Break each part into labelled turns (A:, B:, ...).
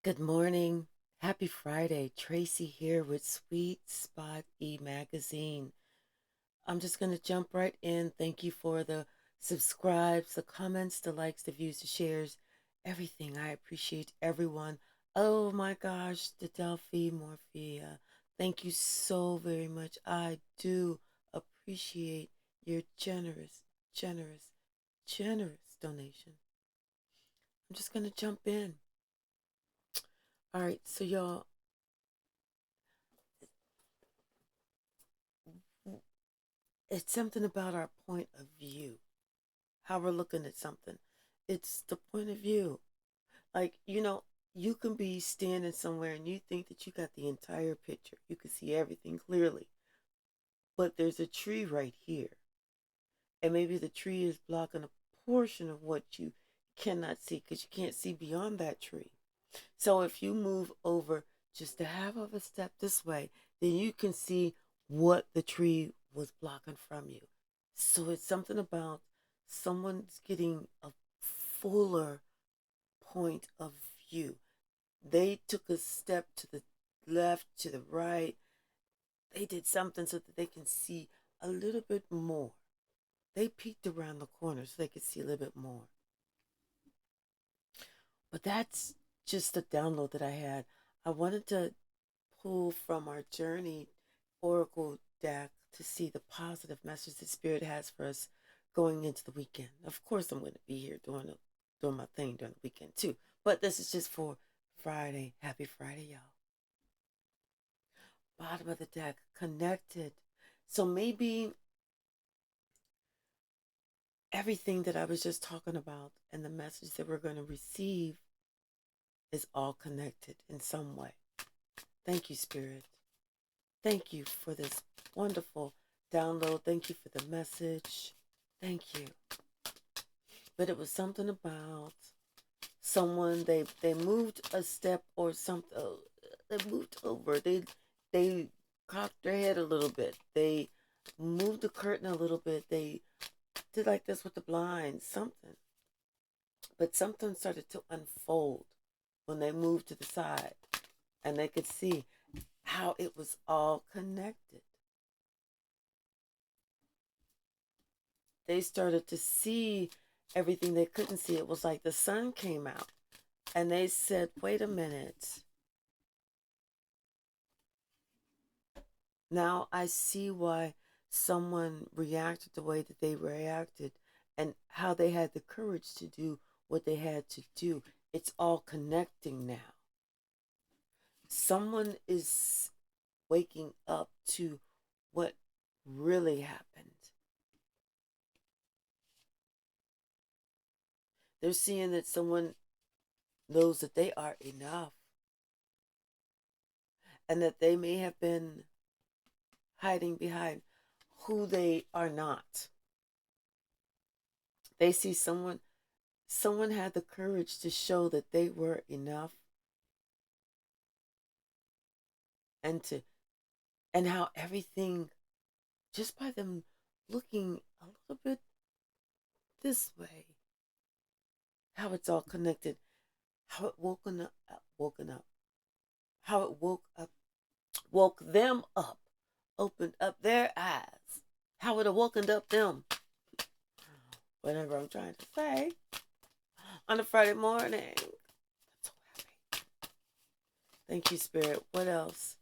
A: Good morning. Happy Friday. Tracy here with Sweet Spot magazine. I'm just going to jump right in. Thank you for the subscribes, the comments, the likes, the views, the shares, everything. I appreciate everyone. Oh my gosh, the Delphi Morphia. Thank you so very much. I do appreciate your generous, generous donation. I'm just going to jump in. All right, so y'all, it's something about our point of view, how we're looking at something. It's the point of view. Like, you can be standing somewhere and you think that you got the entire picture. You can see everything clearly. But there's a tree right here. And maybe the tree is blocking a portion of what you cannot see because you can't see beyond that tree. So if you move over just a half of a step this way, then you can see what the tree was blocking from you. So it's something about someone's getting a fuller point of view. They took a step to the left, to the right. They did something so that they can see a little bit more. They peeked around the corner so they could see a little bit more. But that's just a download that I had. I wanted to pull from our journey oracle deck to see the positive message that Spirit has for us going into the weekend. Of course, I'm going to be here doing my thing during the weekend too. But this is just for Friday. Happy Friday, y'all. Bottom of the deck, connected. So maybe everything that I was just talking about and the message that we're going to receive is all connected in some way. Thank you, Spirit. Thank you for this wonderful download. Thank you for the message. Thank you. But it was something about someone, they moved a step or something. They moved over. They cocked their head a little bit. They moved the curtain a little bit. They did like this with the blinds, something. But something started to unfold when they moved to the side, and they could see how it was all connected. They started to see everything they couldn't see. It was like the sun came out, and they said, wait a minute. Now I see why someone reacted the way that they reacted and how they had the courage to do what they had to do. It's all connecting now. Someone is waking up to what really happened. They're seeing that someone knows that they are enough and that they may have been hiding behind who they are not. They see someone had the courage to show that they were enough and how everything, just by them looking a little bit this way, how it's all connected, how it woken up, how it woke them up, opened up their eyes, how it awoken up them. Whatever I'm trying to say on a Friday morning. I'm so happy. Thank you, Spirit. What else?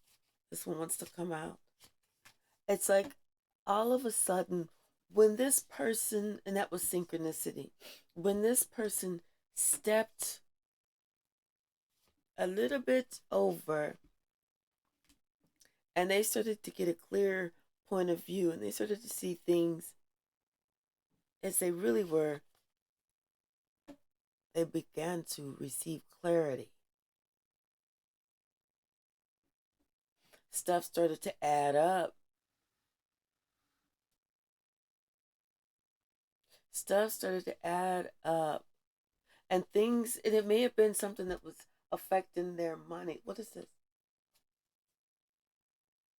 A: This one wants to come out. It's like all of a sudden, when this person, and that was synchronicity, when this person stepped a little bit over and they started to get a clear point of view and they started to see things as they really were, they began to receive clarity. Stuff started to add up. Stuff started to add up. And things, and it may have been something that was affecting their money. What is this?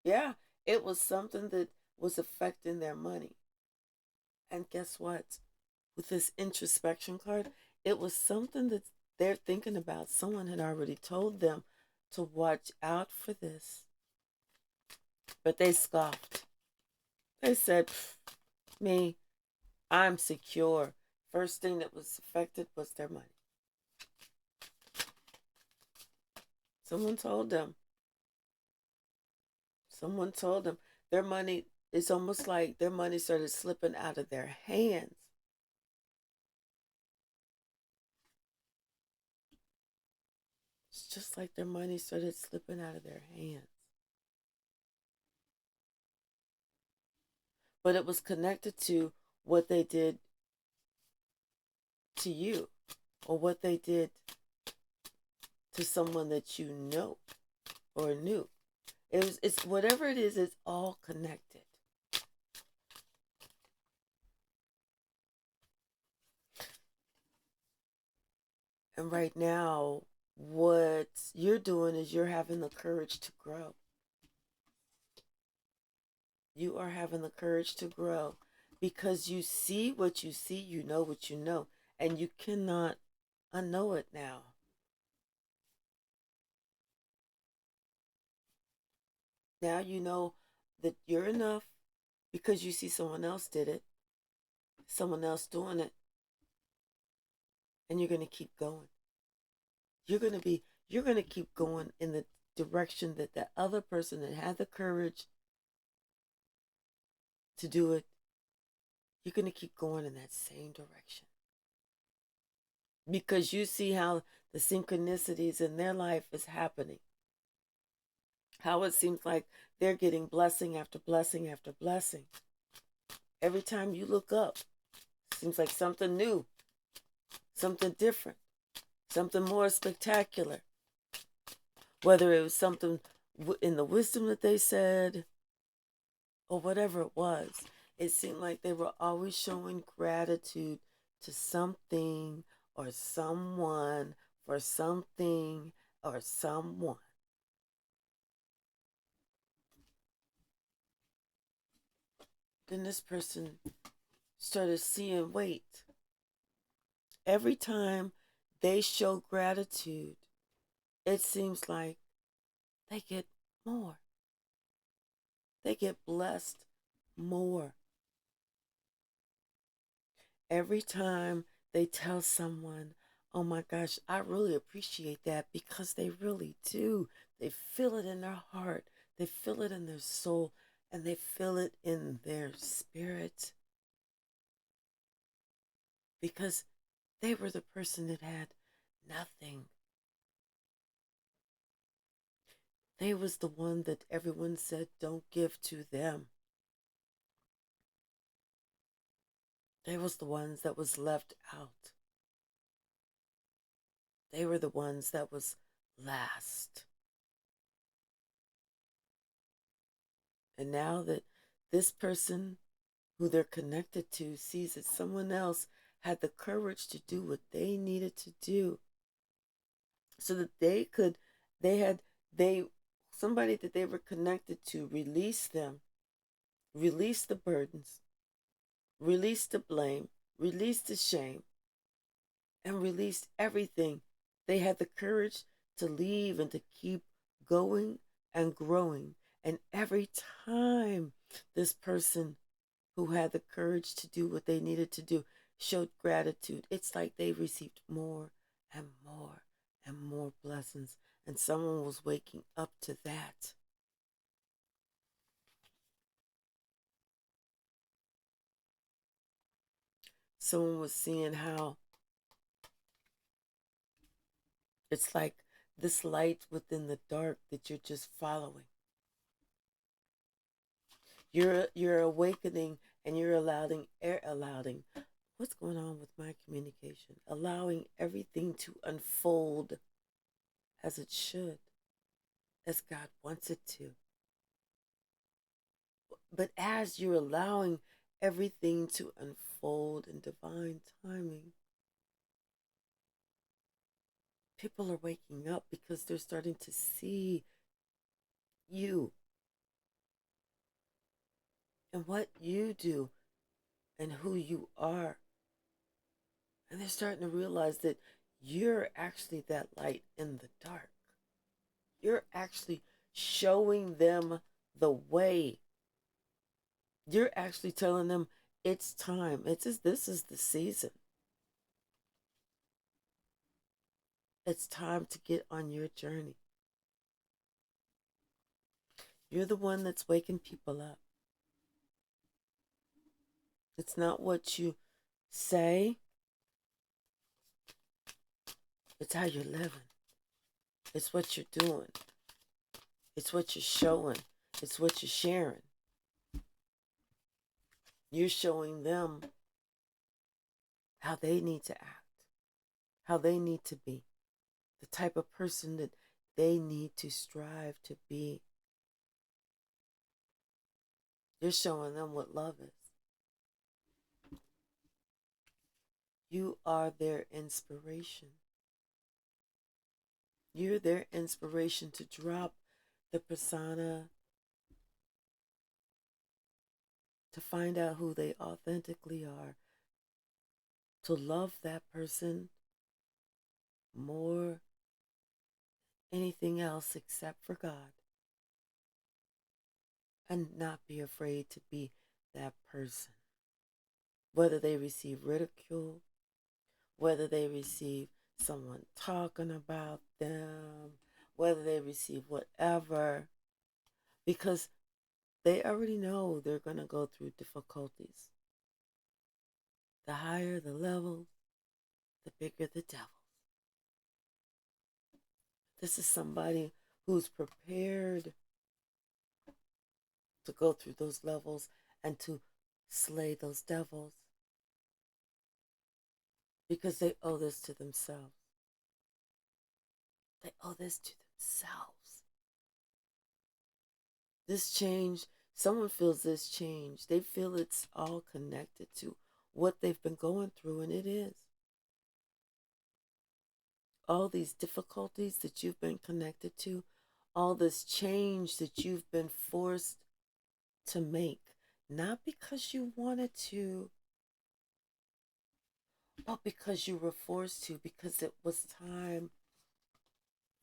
A: Yeah, it was something that was affecting their money. And guess what? With this introspection card, it was something that they're thinking about, someone had already told them to watch out for this, but they scoffed. They said, me, I'm secure. First thing that was affected was their money. Someone told them. Someone told them their money, it's almost like their money started slipping out of their hands. It's just like their money started slipping out of their hands. But it was connected to what they did to you, or what they did to someone that you know or knew. It's whatever it is, it's all connected. And right now, what you're doing is you're having the courage to grow. You are having the courage to grow because you see what you see, you know what you know, and you cannot unknow it now. Now you know that you're enough because you see someone else did it, someone else doing it, and you're going to keep going. You're going to keep going in the direction that the other person that had the courage to do it, you're going to keep going in that same direction. Because you see how the synchronicities in their life is happening. How it seems like they're getting blessing after blessing after blessing. Every time you look up, it seems like something new, something different, something more spectacular. Whether it was something in the wisdom that they said or whatever it was, it seemed like they were always showing gratitude to something or someone for something or someone. Then this person started seeing, wait, every time they show gratitude, it seems like they get more. They get blessed more. Every time they tell someone, oh my gosh, I really appreciate that, because they really do. They feel it in their heart, they feel it in their soul, and they feel it in their spirit. Because they were the person that had nothing. They was the one that everyone said don't give to them. They was the ones that was left out. They were the ones that was last. And now that this person who they're connected to sees that someone else had the courage to do what they needed to do, so that they had, they, somebody that they were connected to release them, release the burdens, release the blame, release the shame, and released everything. They had the courage to leave and to keep going and growing. And every time this person who had the courage to do what they needed to do showed gratitude, it's like they received more and more and more blessings. And someone was waking up to that. Someone was seeing how it's like this light within the dark that you're just following. You're awakening, and you're allowing what's going on with my communication, allowing everything to unfold as it should, as God wants it to. But as you're allowing everything to unfold in divine timing, people are waking up because they're starting to see you and what you do and who you are. And they're starting to realize that you're actually that light in the dark. You're actually showing them the way. You're actually telling them it's time. This is the season. It's time to get on your journey. You're the one that's waking people up. It's not what you say, it's how you're living. It's what you're doing. It's what you're showing. It's what you're sharing. You're showing them how they need to act, how they need to be, the type of person that they need to strive to be. You're showing them what love is. You are their inspiration. You're their inspiration to drop the persona, to find out who they authentically are, to love that person more anything else except for God, and not be afraid to be that person. Whether they receive ridicule, whether they receive someone talking about them, whether they receive whatever, because they already know they're going to go through difficulties. The higher the levels, the bigger the devils. This is somebody who's prepared to go through those levels and to slay those devils, because they owe this to themselves. They owe this to themselves. This change, someone feels this change. They feel it's all connected to what they've been going through, and it is. All these difficulties that you've been connected to, all this change that you've been forced to make, not because you wanted to, but because you were forced to, because it was time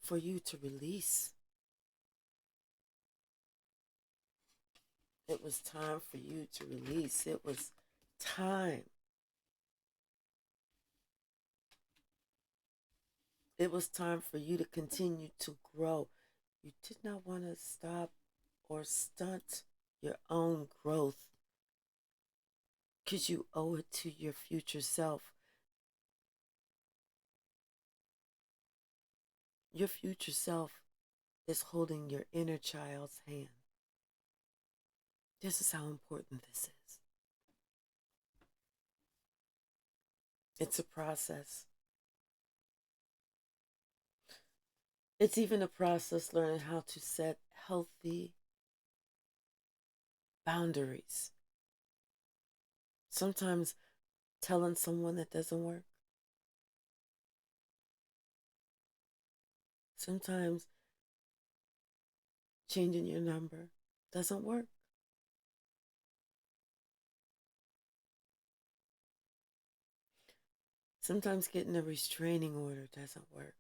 A: for you to release. It was time for you to release. It was time. It was time for you to continue to grow. You did not want to stop or stunt your own growth, because you owe it to your future self. Your future self is holding your inner child's hand. This is how important this is. It's a process. It's even a process learning how to set healthy boundaries. Sometimes telling someone that doesn't work. Sometimes changing your number doesn't work. Sometimes getting a restraining order doesn't work.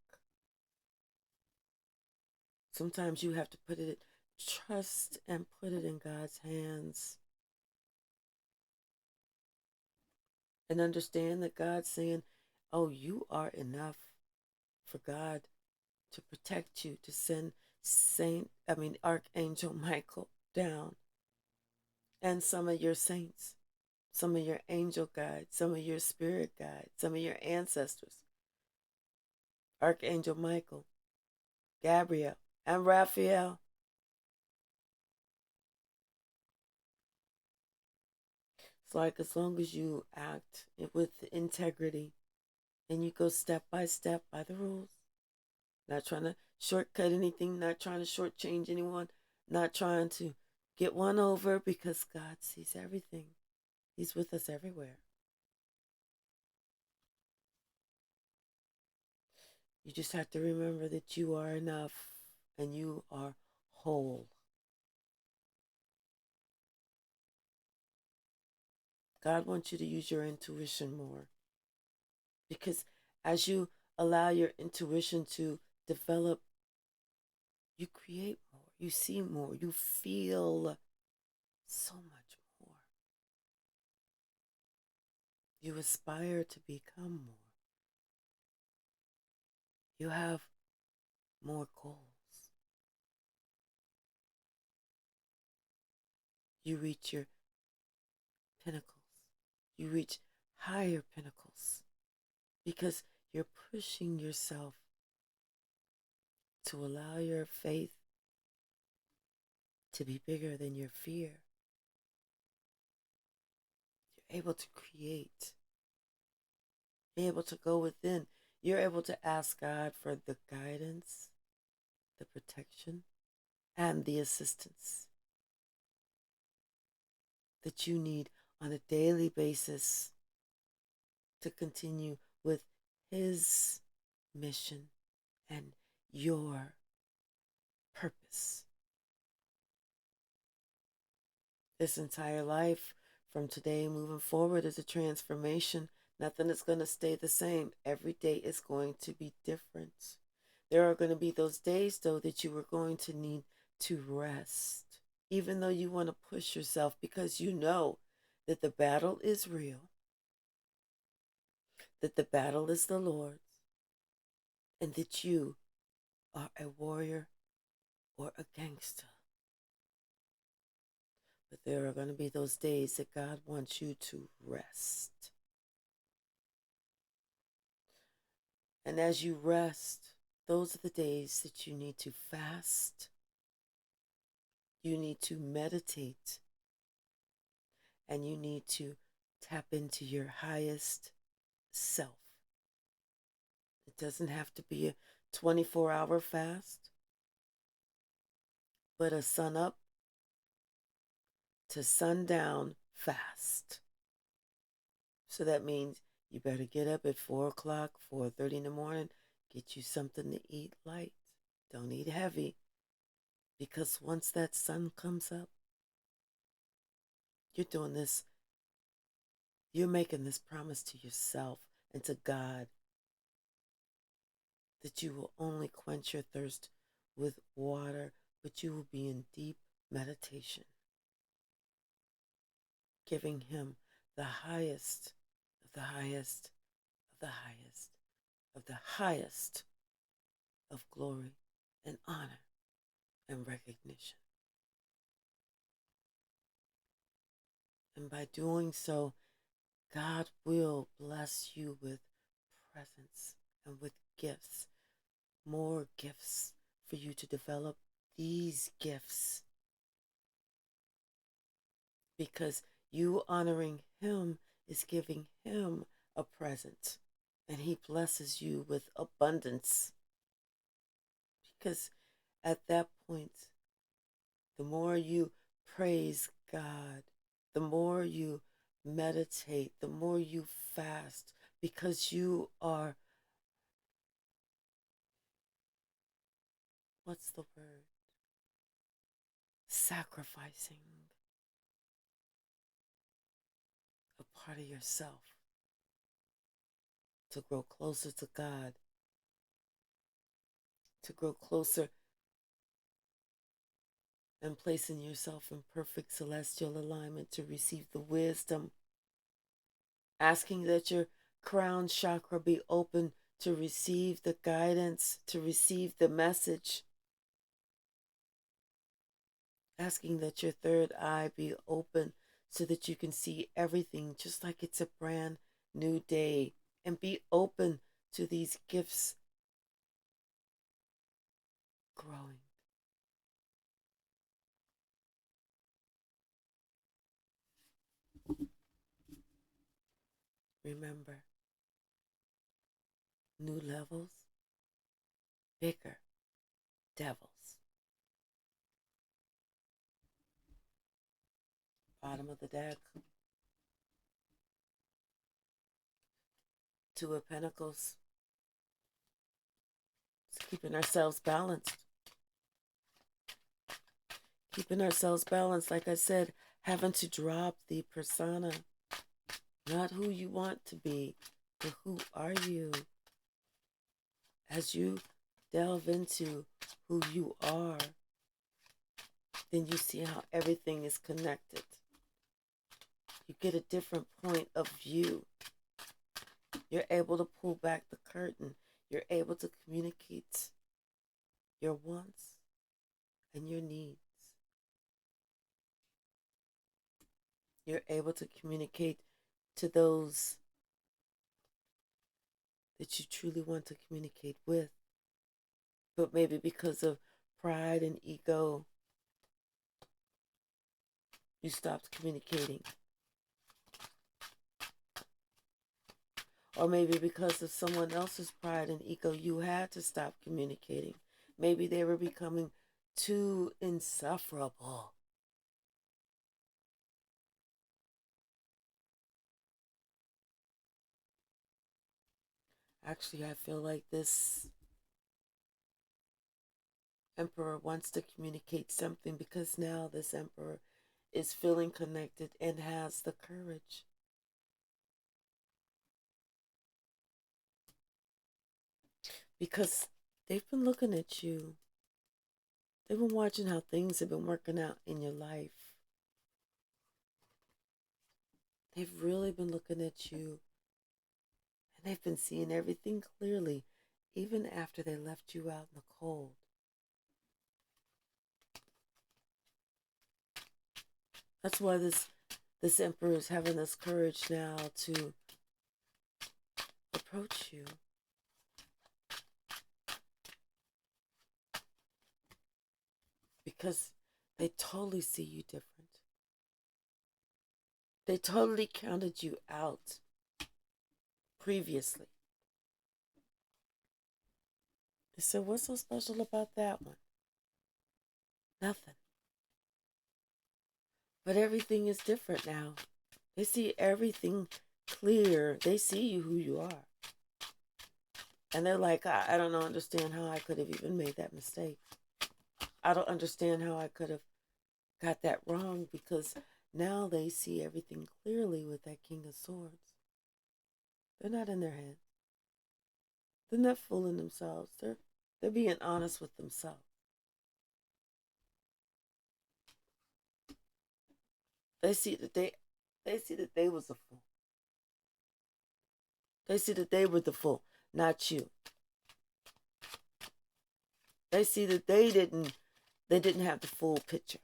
A: Sometimes you have to trust and put it in God's hands. And understand that God's saying, oh, you are enough for God to protect you, to send Archangel Michael down, and some of your saints, some of your angel guides, some of your spirit guides, some of your ancestors. Archangel Michael, Gabriel, and Raphael. It's like, as long as you act with integrity and you go step by the rules, not trying to shortcut anything, not trying to shortchange anyone, not trying to get one over, because God sees everything. He's with us everywhere. You just have to remember that you are enough and you are whole. God wants you to use your intuition more, because as you allow your intuition to develop, you create more, you see more, you feel so much more. You aspire to become more. You have more goals. You reach your pinnacles. You reach higher pinnacles because you're pushing yourself to allow your faith to be bigger than your fear. You're able to create. You're able to go within. You're able to ask God for the guidance, the protection, and the assistance that you need on a daily basis to continue with His mission and your purpose. This entire life from today moving forward is a transformation. Nothing is going to stay the same. Every day is going to be different. There are going to be those days, though, that you are going to need to rest, even though you want to push yourself because you know that the battle is real, that the battle is the Lord's, and that you are a warrior or a gangster. But there are going to be those days that God wants you to rest. And as you rest, those are the days that you need to fast. You need to meditate. And you need to tap into your highest self. It doesn't have to be a 24-hour fast, but a sun up to sundown fast. So that means you better get up at 4 o'clock, 4:30 in the morning, get you something to eat light. Don't eat heavy, because once that sun comes up, you're doing this, you're making this promise to yourself and to God that you will only quench your thirst with water, but you will be in deep meditation, giving Him the highest of the highest of the highest of the highest of glory and honor and recognition. And by doing so, God will bless you with presents and with gifts, more gifts for you to develop these gifts. Because you honoring Him is giving Him a present, and He blesses you with abundance. Because at that point, the more you praise God, the more you meditate, the more you fast, because you are, what's the word? Sacrificing a part of yourself to grow closer to God, to grow closer and placing yourself in perfect celestial alignment to receive the wisdom, asking that your crown chakra be open to receive the guidance, to receive the message, asking that your third eye be open so that you can see everything just like it's a brand new day, and be open to these gifts growing. Remember, new levels, bigger devils. Bottom of the deck, Two of Pentacles. It's keeping ourselves balanced. Keeping ourselves balanced, like I said, having to drop the persona. Not who you want to be, but who are you? As you delve into who you are, then you see how everything is connected. You get a different point of view. You're able to pull back the curtain. You're able to communicate your wants and your needs. You're able to communicate to those that you truly want to communicate with. But maybe because of pride and ego, you stopped communicating. Or maybe because of someone else's pride and ego, you had to stop communicating. Maybe they were becoming too insufferable. Actually, I feel like this emperor wants to communicate something, because now this emperor is feeling connected and has the courage. Because they've been looking at you. They've been watching how things have been working out in your life. They've really been looking at you, and they've been seeing everything clearly, even after they left you out in the cold. That's why this emperor is having this courage now to approach you. Because they totally see you different. They totally counted you out previously. They said, what's so special about that one? Nothing. But everything is different now. They see everything clear. They see you who you are. And they're like, I don't understand how I could have even made that mistake. I don't understand how I could have got that wrong, because now they see everything clearly with that King of Swords. They're not in their head. They're not fooling themselves. They're being honest with themselves. They see that they was a fool. They see that they were the fool, not you. They see that they didn't have the full picture.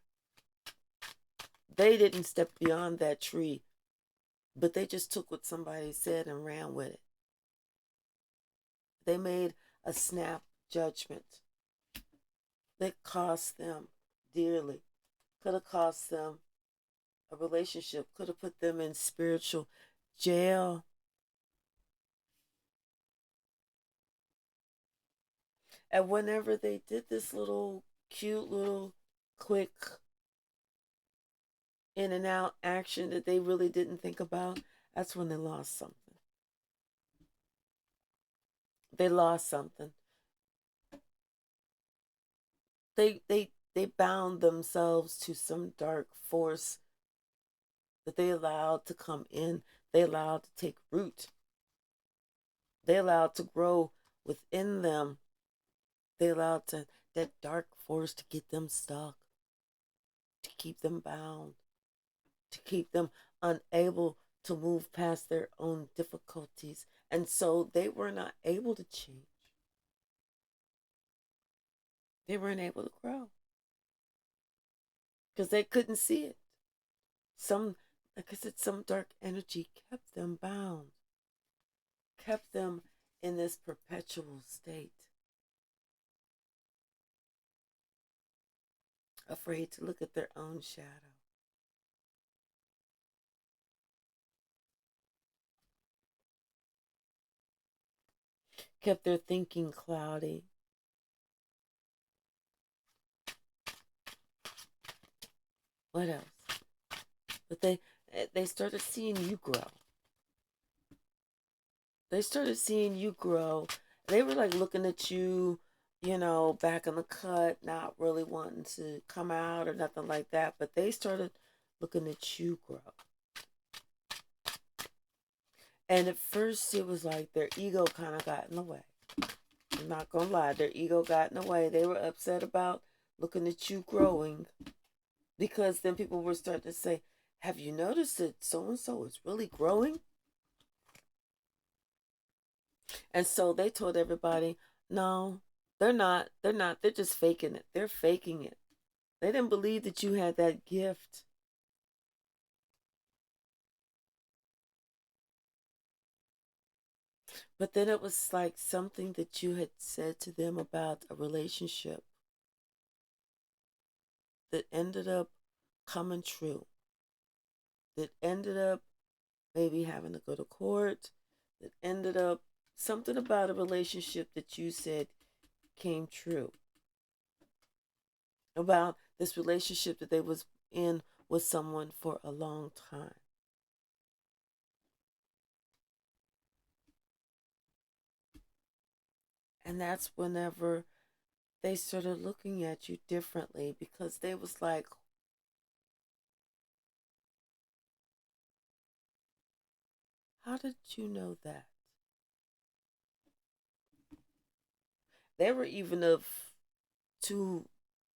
A: They didn't step beyond that tree, but they just took what somebody said and ran with it. They made a snap judgment that cost them dearly. Could have cost them a relationship, could have put them in spiritual jail. And whenever they did this little cute little quick in and out action that they really didn't think about, that's when they lost something. They lost something. They bound themselves to some dark force that they allowed to come in. They allowed to take root. They allowed to grow within them. They allowed that dark force to get them stuck, to keep them bound, to keep them unable to move past their own difficulties. And so they were not able to change. They weren't able to grow because they couldn't see it. Like I said, some dark energy kept them bound, kept them in this perpetual state, afraid to look at their own shadow. Kept their thinking cloudy. What else? But they started seeing you grow. They started seeing you grow. They were like looking at you, back in the cut, not really wanting to come out or nothing like that. But they started looking at you grow. And at first it was like their ego kind of got in the way. I'm not gonna lie, their ego got in the way. They were upset about looking at you growing, because then people were starting to say, have you noticed that so and so is really growing? And so they told everybody, no, they're not. They're not. They're just faking it. They're faking it. They didn't believe that you had that gift. But then it was like something that you had said to them about a relationship that ended up coming true, that ended up maybe having to go to court, that ended up something about a relationship that you said came true, about this relationship that they was in with someone for a long time. And that's whenever they started looking at you differently, because they was like, how did you know that? They were even of two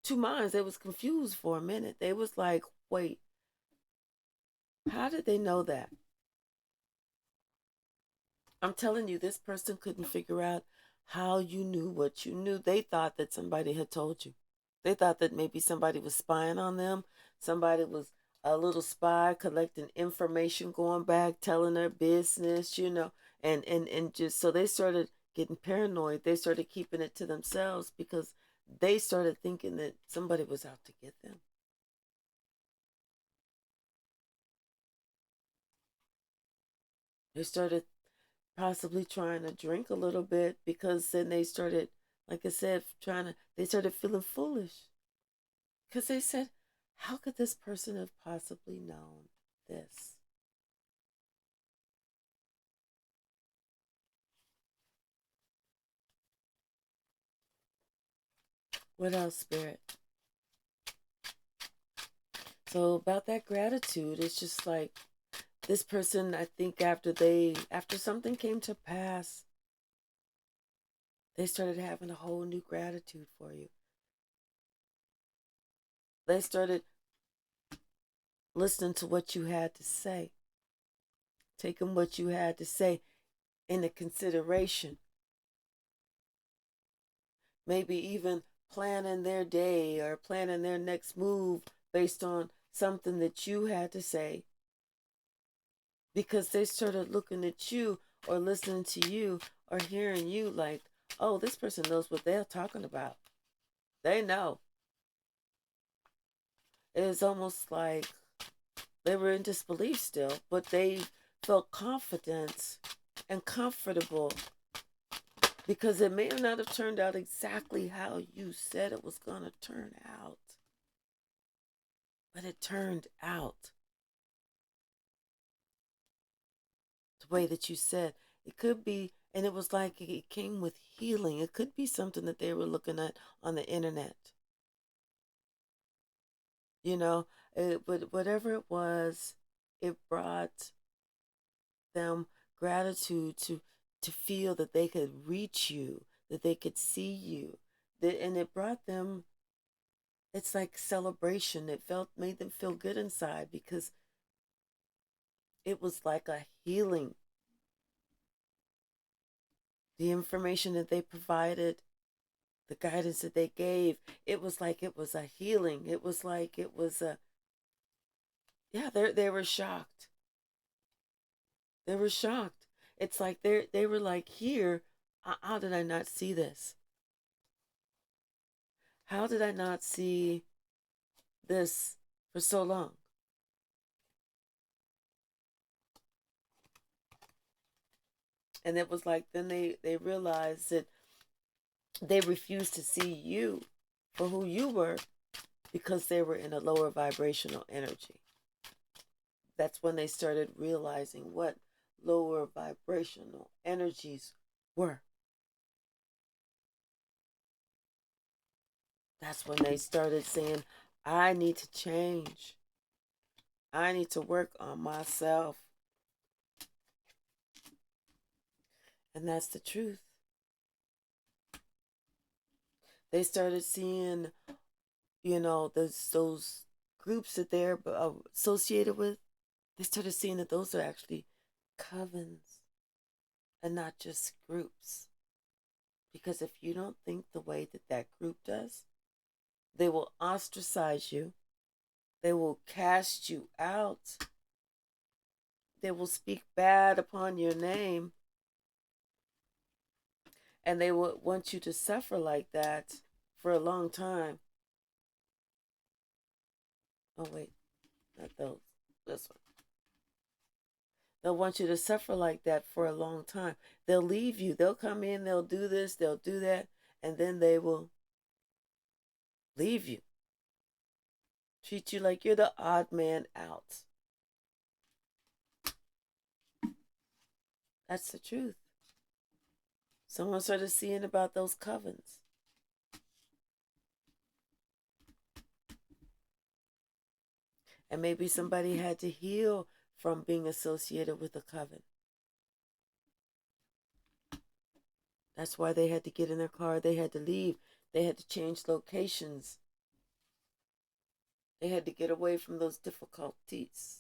A: two minds. They was confused for a minute. They was like, wait, how did they know that? I'm telling you, this person couldn't figure out how you knew what you knew. They thought that somebody had told you. They thought that maybe somebody was spying on them. Somebody was a little spy collecting information, going back, telling their business, and just so they started getting paranoid. They started keeping it to themselves because they started thinking that somebody was out to get them. They started possibly trying to drink a little bit, because then they started, like I said, they started feeling foolish, because they said, how could this person have possibly known this? What else, Spirit? So about that gratitude, it's just like this person, I think after something came to pass, they started having a whole new gratitude for you. They started listening to what you had to say, taking what you had to say into consideration, maybe even planning their day or planning their next move based on something that you had to say, because they started looking at you or listening to you or hearing you like, oh, this person knows what they're talking about. They know. It is almost like they were in disbelief still, but they felt confidence and comfortable, because it may not have turned out exactly how you said it was going to turn out, but it turned out the way that you said. It could be, and it was like it came with healing. It could be something that they were looking at on the internet, you know. But whatever it was, it brought them gratitude to feel that they could reach you, that they could see you, and it brought them. It's like celebration. It felt made them feel good inside, because it was like a healing. The information that they provided, the guidance that they gave, it was like it was a healing. It was like it was a, yeah, they were shocked. They were shocked. It's like they were like, here, how did I not see this? How did I not see this for so long? And it was like then they realized that they refused to see you for who you were, because they were in a lower vibrational energy. That's when they started realizing what lower vibrational energies were. That's when they started saying, I need to change. I need to work on myself. And that's the truth. They started seeing, those groups that they're associated with. They started seeing that those are actually covens and not just groups. Because if you don't think the way that that group does, they will ostracize you. They will cast you out. They will speak bad upon your name. And they will want you to suffer like that for a long time. Oh, wait, not those. This one. They'll want you to suffer like that for a long time. They'll leave you. They'll come in, they'll do this, they'll do that, and then they will leave you. Treat you like you're the odd man out. That's the truth. Someone started seeing about those covens. And maybe somebody had to heal from being associated with a coven. That's why they had to get in their car. They had to leave. They had to change locations. They had to get away from those difficulties.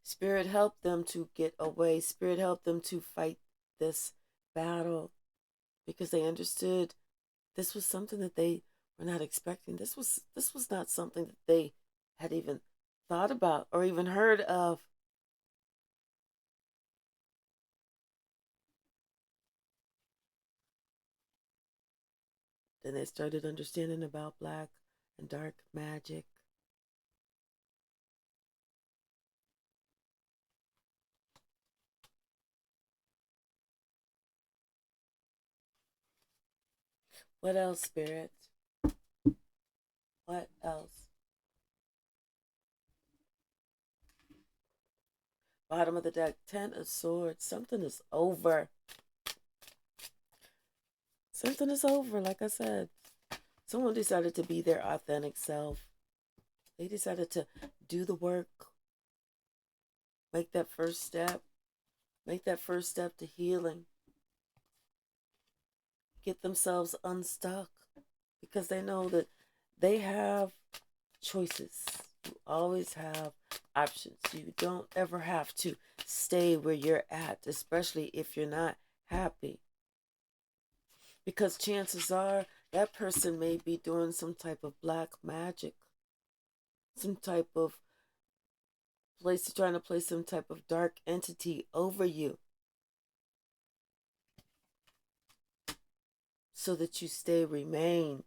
A: Spirit helped them to get away. Spirit helped them to fight this battle because they understood this was something that they were not expecting. This was not something that they had even thought about or even heard of. Then they started understanding about black and dark magic. What else, Spirit? What else? Bottom of the deck, 10 of Swords. Something is over. Something is over, like I said. Someone decided to be their authentic self. They decided to do the work. Make that first step. Make that first step to healing. Get themselves unstuck. Because they know that they have choices. You always have options. You don't ever have to stay where you're at, especially if you're not happy. Because chances are that person may be doing some type of black magic, some type of trying to place some type of dark entity over you so that you remain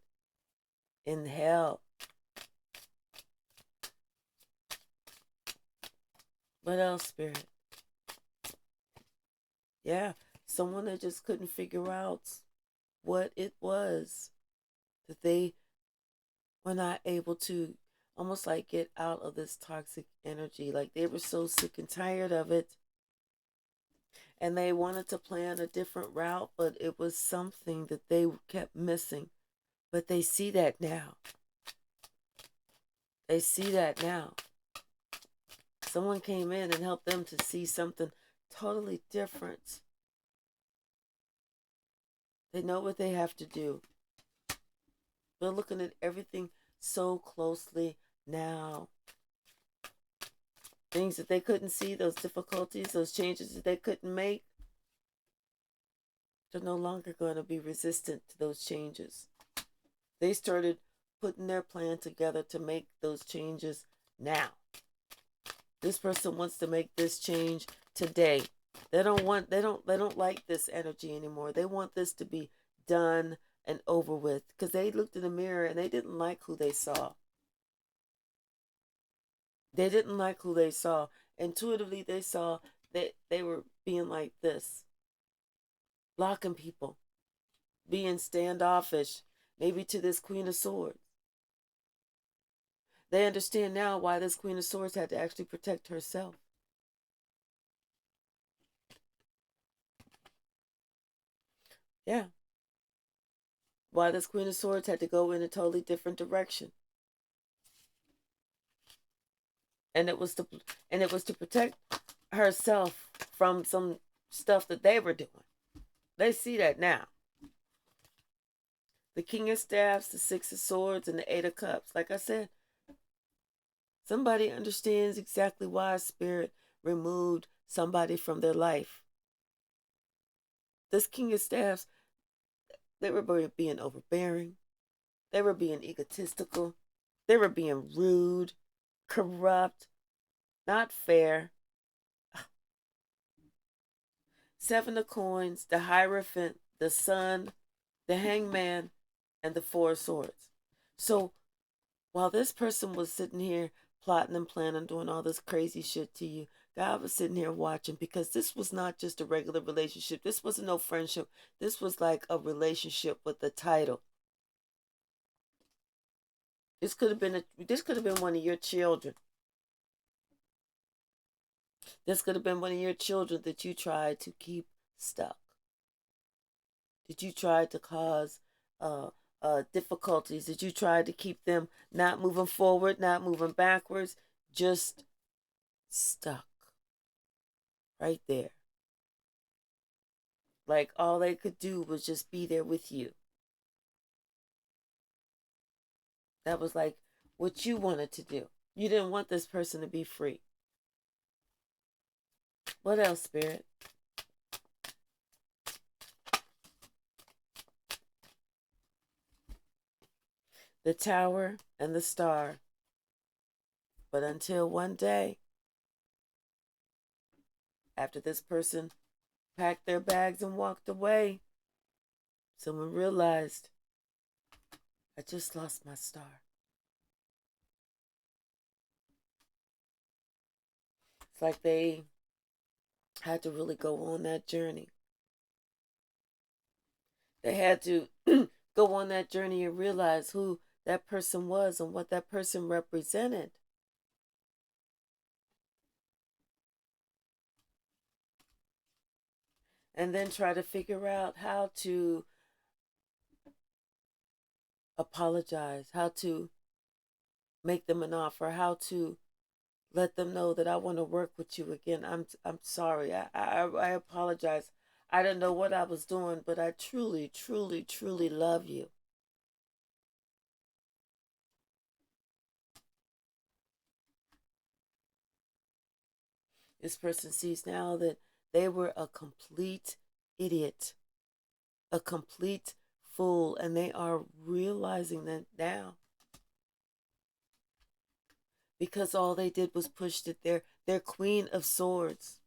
A: in hell. What else, Spirit? Yeah, someone that just couldn't figure out what it was that they were not able to almost like get out of this toxic energy. Like they were so sick and tired of it. And they wanted to plan a different route, but it was something that they kept missing. But they see that now. They see that now. Someone came in and helped them to see something totally different. They know what they have to do. They're looking at everything so closely now. Things that they couldn't see, those difficulties, those changes that they couldn't make, they're no longer going to be resistant to those changes. They started putting their plan together to make those changes now. This person wants to make this change today. They don't like this energy anymore. They want this to be done and over with because they looked in the mirror and they didn't like who they saw. They didn't like who they saw. Intuitively, they saw that they were being like this, blocking people, being standoffish, maybe to this Queen of Swords. They understand now why this Queen of Swords had to actually protect herself. Yeah. Why this Queen of Swords had to go in a totally different direction. And it was to protect herself from some stuff that they were doing. They see that now. The King of Staffs, the Six of Swords, and the Eight of Cups. Like I said, somebody understands exactly why Spirit removed somebody from their life. This King of Staffs, they were being overbearing. They were being egotistical. They were being rude, corrupt, not fair. Seven of Coins, the Hierophant, the Sun, the Hangman, and the Four of Swords. So while this person was sitting here plotting and planning, doing all this crazy shit to you, God was sitting here watching, because this was not just a regular relationship. This wasn't no friendship. This was like a relationship with the title. This could have been one of your children. This could have been one of your children that you tried to keep stuck. That you tried to cause difficulties. That you tried to keep them not moving forward, not moving backwards, just stuck right there. Like all they could do was just be there with you. That was like what you wanted to do. You didn't want this person to be free. What else, Spirit? The Tower and the Star. But until one day, after this person packed their bags and walked away, someone realized, I just lost my star. It's like they had to really go on that journey. They had to go on that journey and realize who that person was and what that person represented. And then try to figure out how to apologize, how to make them an offer, how to let them know that I want to work with you again. I'm sorry. I apologize. I didn't know what I was doing, but I truly, truly, truly love you. This person sees now that they were a complete idiot, a complete fool, and they are realizing that now. Because all they did was push their Queen of Swords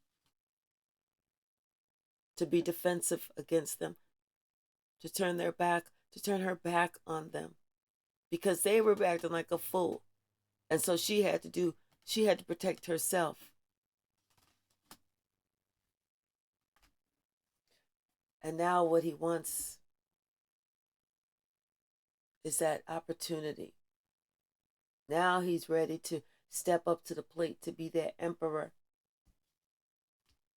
A: to be defensive against them, to turn her back on them, because they were acting like a fool. And so she had to protect herself. And now what he wants is that opportunity. Now he's ready to step up to the plate to be that emperor.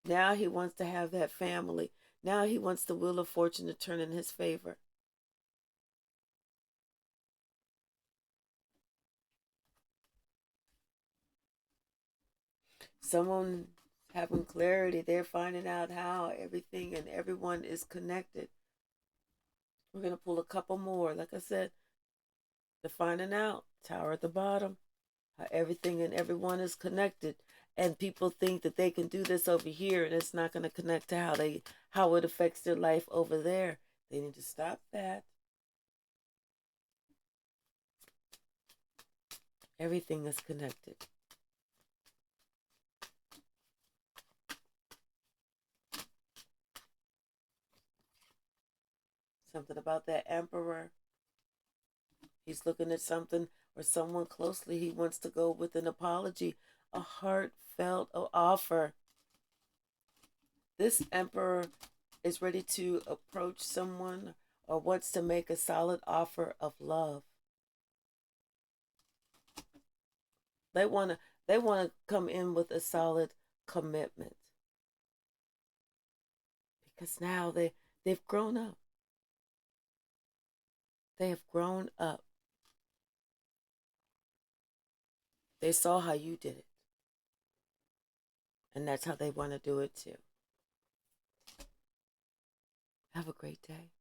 A: Now he wants to have that family. Now he wants the wheel of fortune to turn in his favor. Someone having clarity, they're finding out how everything and everyone is connected. We're going to pull a couple more. Like I said, they're finding out. Tower at the bottom. How everything and everyone is connected. And people think that they can do this over here and it's not going to connect to how it affects their life over there. They need to stop that. Everything is connected. Something about that emperor. He's looking at something or someone closely. He wants to go with an apology, a heartfelt offer. This emperor is ready to approach someone or wants to make a solid offer of love. They want to come in with a solid commitment. Because now they've grown up. They have grown up. They saw how you did it. And that's how they want to do it too. Have a great day.